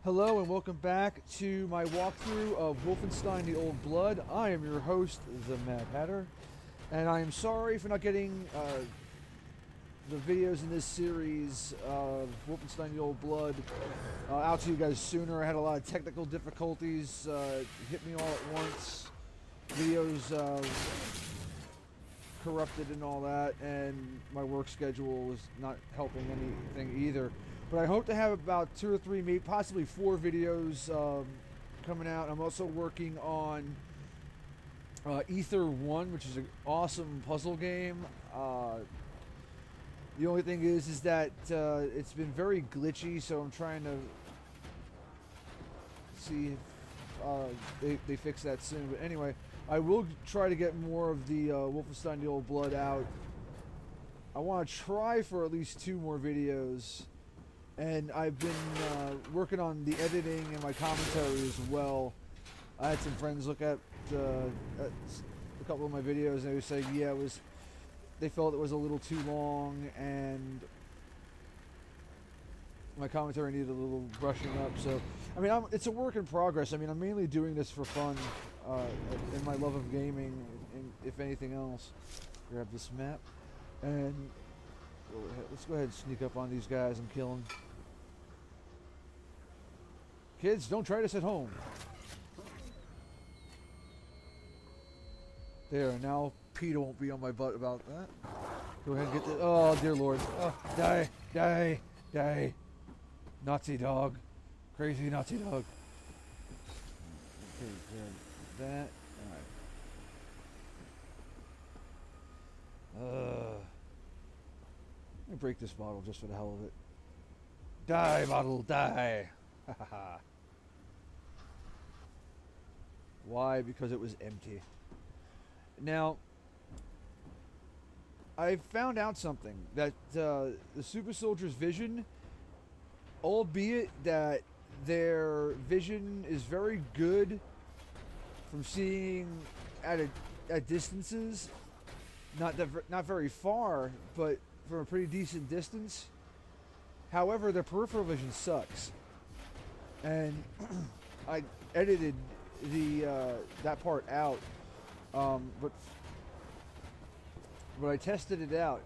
Hello and welcome back to my walkthrough of Wolfenstein the Old Blood. I am your host, the Mad Hatter, and I am sorry for not getting the videos in this series of Wolfenstein the Old Blood out to you guys sooner. I had a lot of technical difficulties, hit me all at once, videos corrupted and all that, and my work schedule was not helping anything either. But I hope to have about 2 or 3, maybe possibly 4 videos coming out. I'm also working on Ether 1, which is an awesome puzzle game. The only thing is that it's been very glitchy, so I'm trying to see if they fix that soon. But anyway, I will try to get more of the Wolfenstein the Old Blood out. I want to try for at least 2 more videos. And I've been working on the editing and my commentary as well. I had some friends look at a couple of my videos, and they were saying, yeah, they felt it was a little too long, and my commentary needed a little brushing up. So, I mean, it's a work in progress. I mean, I'm mainly doing this for fun and my love of gaming, and if anything else. Grab this map, and let's go ahead and sneak up on these guys and kill them. Kids, don't try this at home. There, now Peter won't be on my butt about that. Go ahead and get this. Oh, dear Lord. Oh, die, die, die. Nazi dog. Crazy Nazi dog. Okay, grab that. Alright. Let me break this bottle just for the hell of it. Die, bottle, die. Why? Because it was empty. Now, I found out something, that the super soldiers' vision, albeit that their vision is very good from seeing at distances, not very far, but from a pretty decent distance. However, their peripheral vision sucks. And I edited that part out, but I tested it out.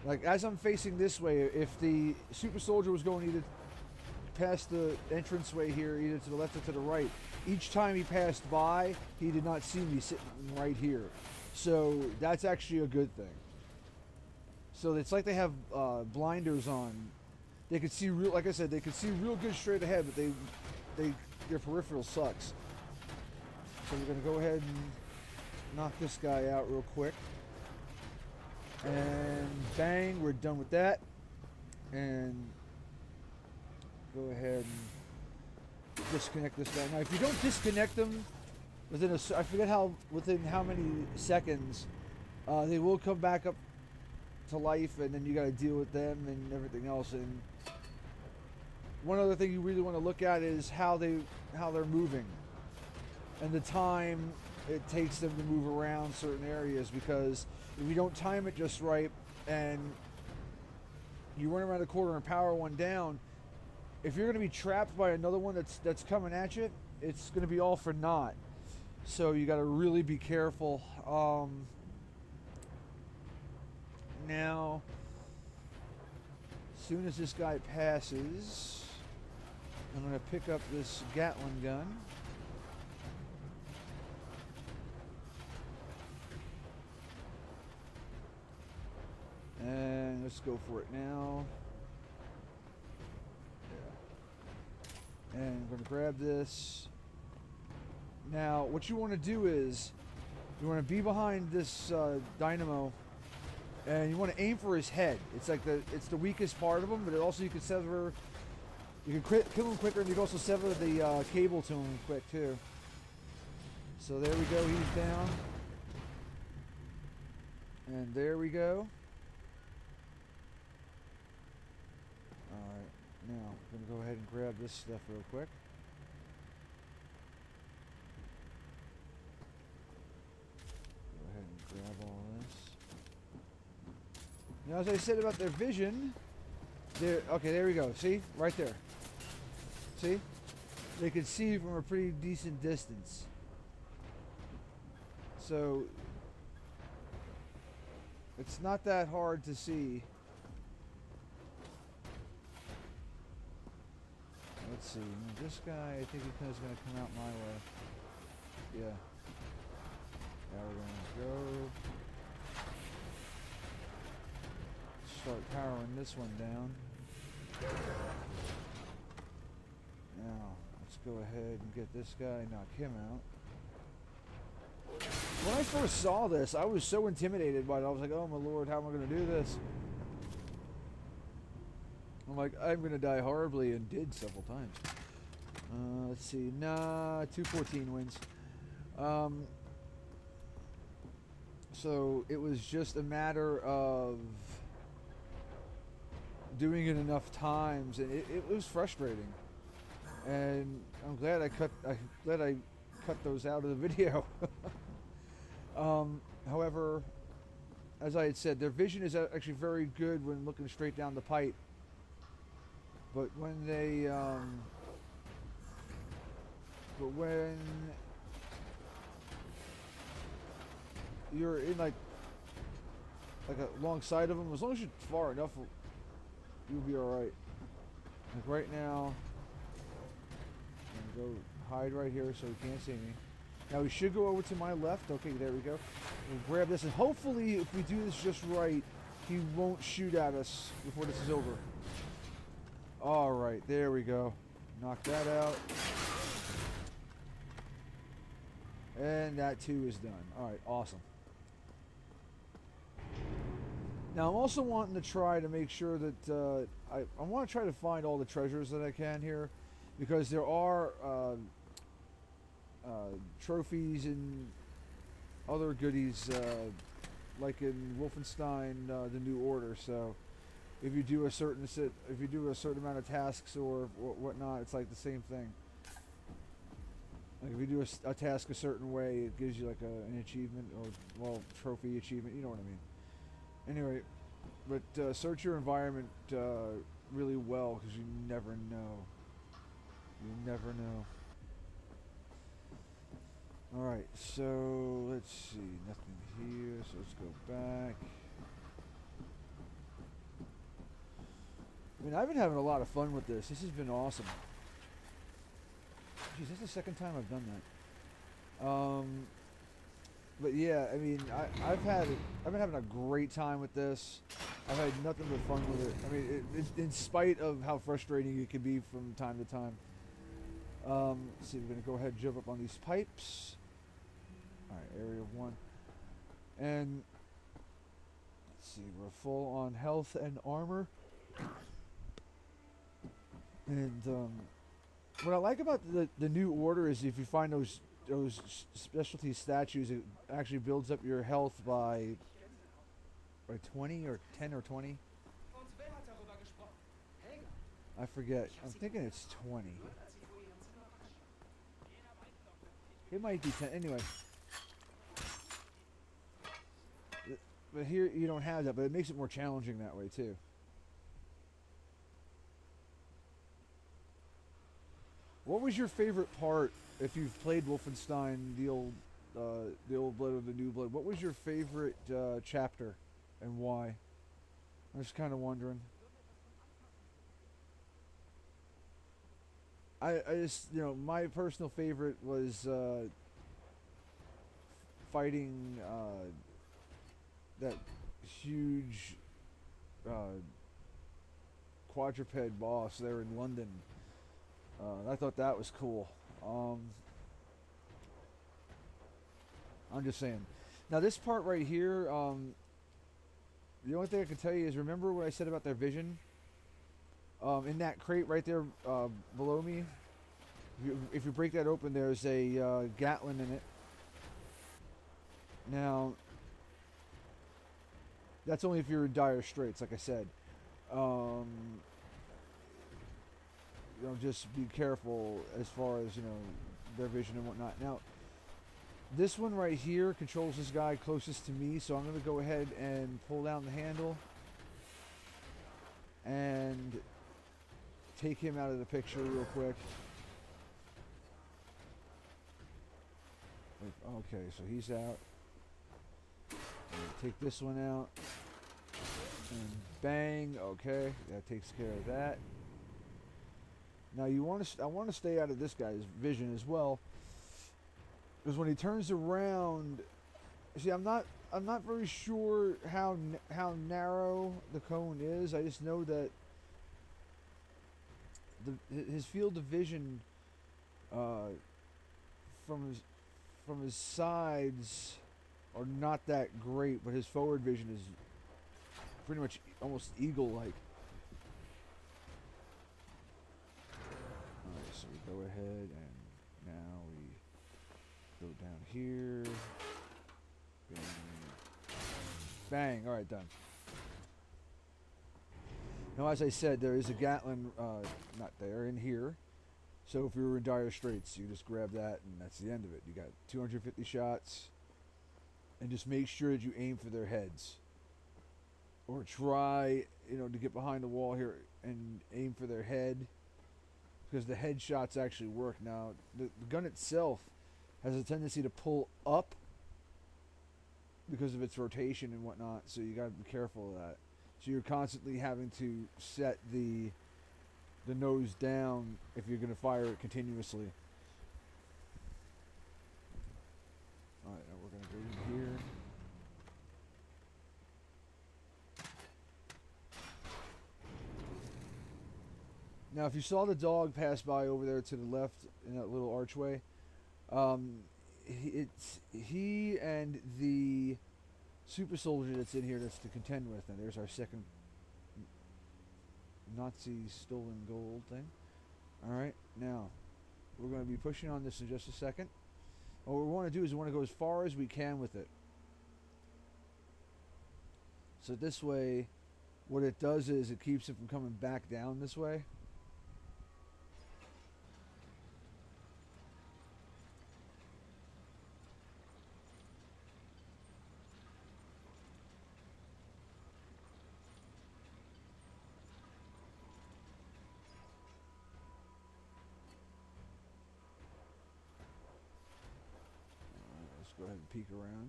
Like, as I'm facing this way, if the super soldier was going either past the entranceway here, either to the left or to the right, each time he passed by, he did not see me sitting right here. So that's actually a good thing. So it's like they have blinders on. They could see real, like I said, they could see real good straight ahead, but their peripheral sucks. So we're gonna go ahead and knock this guy out real quick, and bang, we're done with that. And go ahead and disconnect this guy. Now, if you don't disconnect them within I forget within how many seconds, they will come back up to life, and then you got to deal with them and everything else. And one other thing you really want to look at is how they're moving and the time it takes them to move around certain areas, because if you don't time it just right and you run around the corner and power one down, if you're going to be trapped by another one that's coming at you, it's going to be all for naught. So you got to really be careful. Now, as soon as this guy passes, I'm going to pick up this Gatling gun. And let's go for it now. Yeah. And I'm going to grab this. Now, what you want to do is, you want to be behind this dynamo, and you want to aim for his head. It's like it's the weakest part of him, but also you can sever. You can kill him quicker, and you can also sever the cable to him quick too. So there we go. He's down, and there we go. All right, now I'm gonna go ahead and grab this stuff real quick. Go ahead and grab all this. Now, as I said about their vision, okay, there we go. See? Right there. See? they can see from a pretty decent distance. So it's not that hard to see. Let's see. This guy, I think he's going to come out my way. Yeah. Now we're going to go. Start powering this one down. Now, let's go ahead and get this guy, knock him out. When I first saw this, I was so intimidated by it. I was like, oh my lord, how am I going to do this? I'm like, I'm going to die horribly, and did several times. Let's see. Nah, 214 wins. So it was just a matter of doing it enough times, and it was frustrating. And I'm glad I cut those out of the video. However, as I had said, their vision is actually very good when looking straight down the pipe. But when they, when you're in like alongside of them, as long as you're far enough, you'll be all right. Like right now, I'm gonna go hide right here so he can't see me. Now we should go over to my left. Okay, there we go. We'll grab this, and hopefully, if we do this just right, he won't shoot at us before this is over. All right, there we go. Knock that out. And that too is done. All right, awesome. Now I'm also wanting to try to make sure that I want to try to find all the treasures that I can here, because there are trophies and other goodies like in Wolfenstein the New Order. So if you do a certain amount of tasks or whatnot, it's like the same thing. Like if you do a task a certain way, it gives you like an achievement, or well, trophy achievement. You know what I mean. Anyway, but search your environment really well, because you never know. You never know. Alright, so let's see. Nothing here, so let's go back. I mean, I've been having a lot of fun with this. This has been awesome. Jeez, that's the second time I've done that. But yeah, I mean, I've been having a great time with this. I've had nothing but fun with it. I mean, in spite of how frustrating it can be from time to time. Let's see, we're gonna go ahead and jump up on these pipes. All right, area 1, and let's see, we're full on health and armor. And what I like about the New Order is if you find those specialty statues, it actually builds up your health by 20 or 10 or 20. I forget. I'm thinking it's 20. It might be 10. Anyway. But here you don't have that, but it makes it more challenging that way too. What was your favorite part, if you've played Wolfenstein, the old Blood or the New Blood? What was your favorite chapter, and why? I'm just kind of wondering. I just, my personal favorite was fighting that huge quadruped boss there in London. I thought that was cool. I'm just saying. Now this part right here, the only thing I can tell you is, remember what I said about their vision? In that crate right there below me, if you break that open, there's a Gatling in it. Now, that's only if you're in dire straits, like I said. Just be careful as far as, their vision and whatnot. Now, this one right here controls this guy closest to me, so I'm going to go ahead and pull down the handle and take him out of the picture real quick. Okay, so he's out. Take this one out. And bang. Okay, that takes care of that. Now I want to stay out of this guy's vision as well, because when he turns around, see, I'm not very sure how narrow the cone is. I just know that his field of vision from his sides are not that great, but his forward vision is pretty much almost eagle-like. Alright, so we go ahead and now we go down here. Bang. Bang. Alright, done. Now, as I said, there is a Gatlin, not there, in here. So if we were in dire straits, you just grab that and that's the end of it. You got 250 shots. And just make sure that you aim for their heads. Or try, to get behind the wall here and aim for their head. Because the headshots actually work. Now, the gun itself has a tendency to pull up because of its rotation and whatnot. So you got to be careful of that. So you're constantly having to set the nose down if you're going to fire it continuously. Alright, now we're going to go in here. Now, if you saw the dog pass by over there to the left in that little archway, it's he and the super soldier that's in here that's to contend with. And there's our second Nazi stolen gold thing. Alright, now, we're going to be pushing on this in just a second. What we want to do is we want to go as far as we can with it. So this way, what it does is it keeps it from coming back down this way. Let's go ahead and peek around.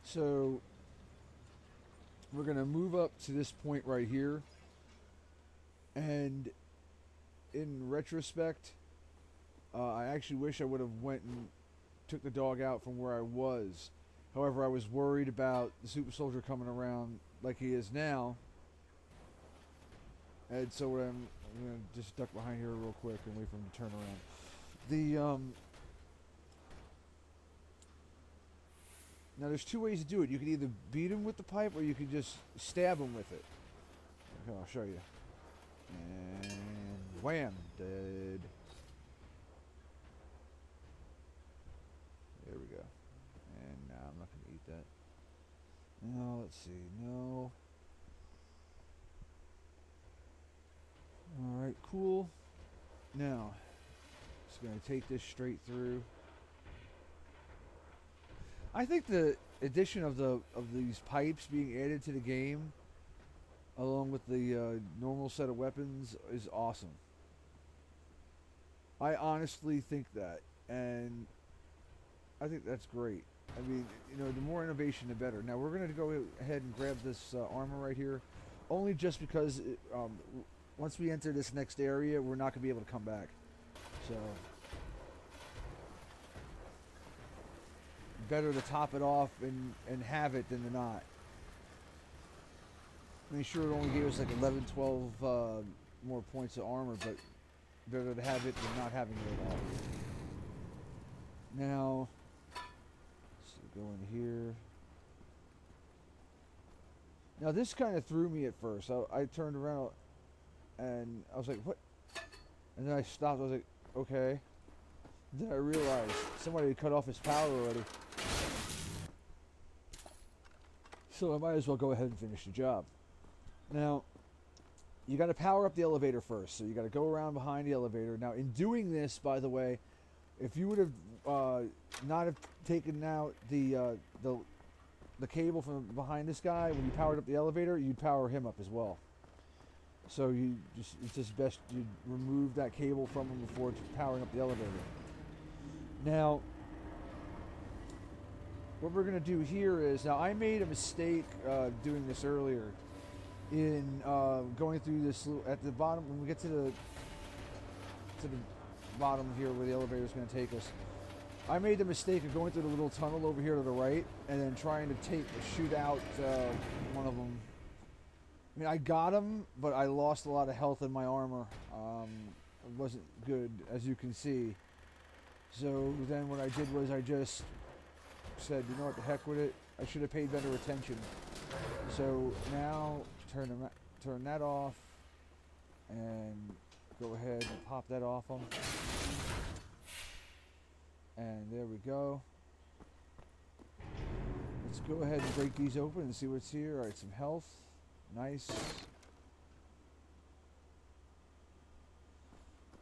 So we're going to move up to this point right here, and in retrospect, I actually wish I would have went and took the dog out from where I was. However, I was worried about the super soldier coming around like he is now, and so I'm going to just duck behind here real quick and wait for him to turn around. Now, there's two ways to do it. You can either beat him with the pipe, or you can just stab him with it. Okay, I'll show you. And wham! Dead. There we go. And now I'm not going to eat that. No, let's see. No. Alright, cool. Now, just going to take this straight through. I think the addition of these pipes being added to the game, along with the normal set of weapons, is awesome. I honestly think that, and I think that's great. I mean, the more innovation, the better. Now we're going to go ahead and grab this armor right here, only just because once we enter this next area, we're not going to be able to come back. So better to top it off and have it than to not. I mean, sure, it only gave us like 11, 12 more points of armor, but better to have it than not having it at all. Now, let's go in here. Now, this kind of threw me at first. I turned around and I was like, what? And then I stopped. I was like, okay. Then I realized somebody had cut off his power already. So I might as well go ahead and finish the job. Now, you got to power up the elevator first. So you got to go around behind the elevator. Now, in doing this, by the way, if you would have not have taken out the the cable from behind this guy, when you powered up the elevator, you'd power him up as well. So it's just best you remove that cable from him before it's powering up the elevator. Now, what we're going to do here is, now I made a mistake doing this earlier in going through this at the bottom. When we get to the bottom here where the elevator is going to take us, I made the mistake of going through the little tunnel over here to the right and then trying to shoot out one of them. I mean, I got him, but I lost a lot of health in my armor. It wasn't good, as you can see. So then what I did was I just said, you know what, the heck with it. I should have paid better attention. So now turn that off and go ahead and pop that off them. And there we go. Let's go ahead and break these open and see what's here. All right, some health. Nice.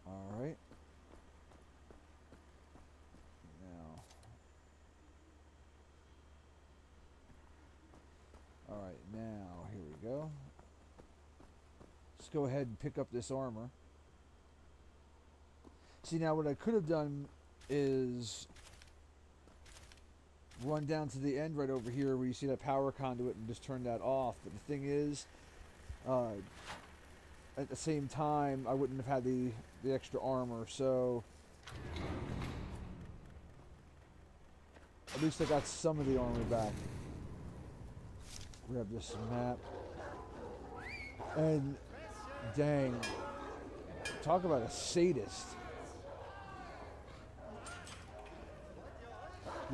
All right. Now. All right, now here we go. Let's go ahead and pick up this armor. See, now what I could have done is run down to the end right over here where you see that power conduit and just turn that off. But the thing is, at the same time, I wouldn't have had the extra armor, so at least I got some of the armor back. Grab this map. And dang, talk about a sadist.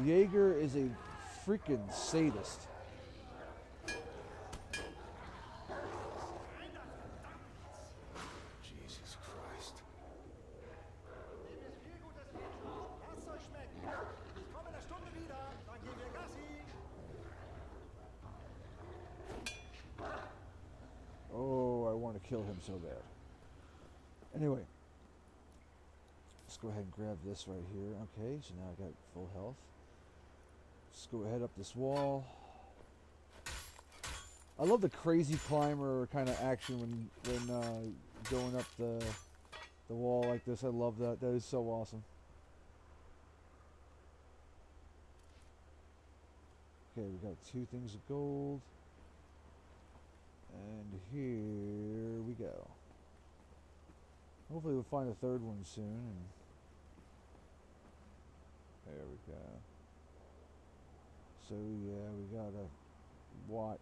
Jaeger is a freaking sadist. Jesus Christ. Oh, I want to kill him so bad. Anyway, let's go ahead and grab this right here. Okay, so now I got full health. Let's go ahead up this wall. I love the crazy climber kind of action when going up the wall like this. I love that. That is so awesome. Okay, we got 2 things of gold. And here we go. Hopefully we'll find a 3rd one soon. And there we go. So yeah, we gotta watch.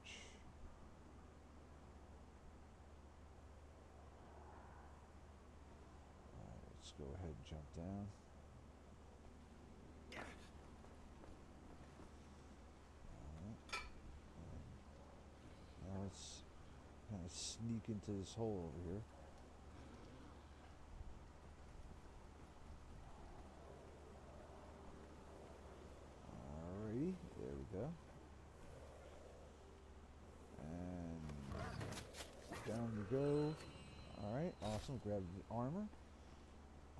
Alright, let's go ahead and jump down. Alright. Now let's kind of sneak into this hole over here. Alrighty, there we go. And down we go. Alright, awesome. Grab the armor.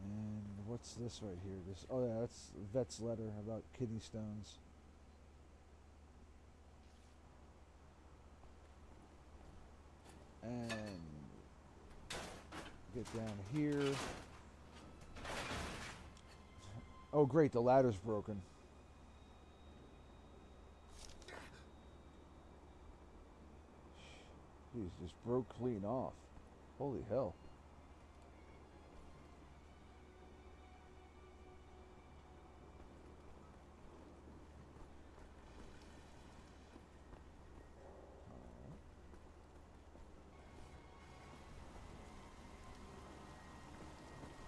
And what's this right here? This, oh yeah, that's Vet's letter about kidney stones. And get down here. Oh great, the ladder's broken. Jeez, just broke clean off. Holy hell.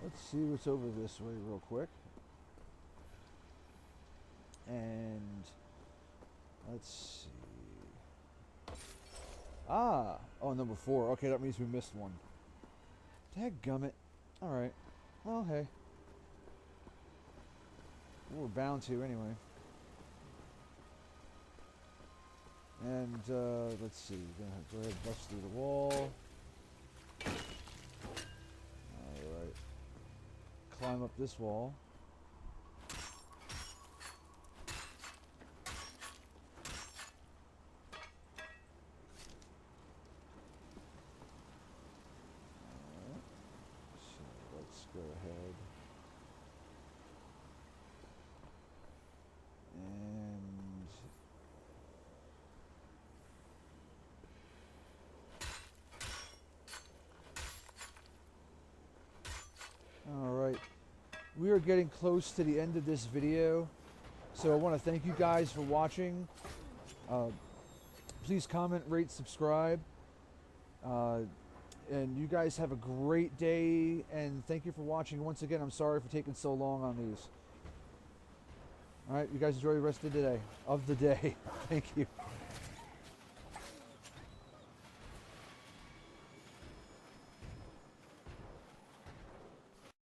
Let's see what's over this way real quick. And let's see. Ah! Oh, number 4. Okay, that means we missed one. Dadgummit. Alright. Well, hey. We're bound to anyway. And, let's see. We're gonna go ahead and bust through the wall. Alright. Climb up this wall. we are getting close to the end of this video. So I want to thank you guys for watching. Please comment, rate, subscribe. And you guys have a great day. And thank you for watching. Once again, I'm sorry for taking so long on these. All right, you guys enjoy the rest of the day. Thank you.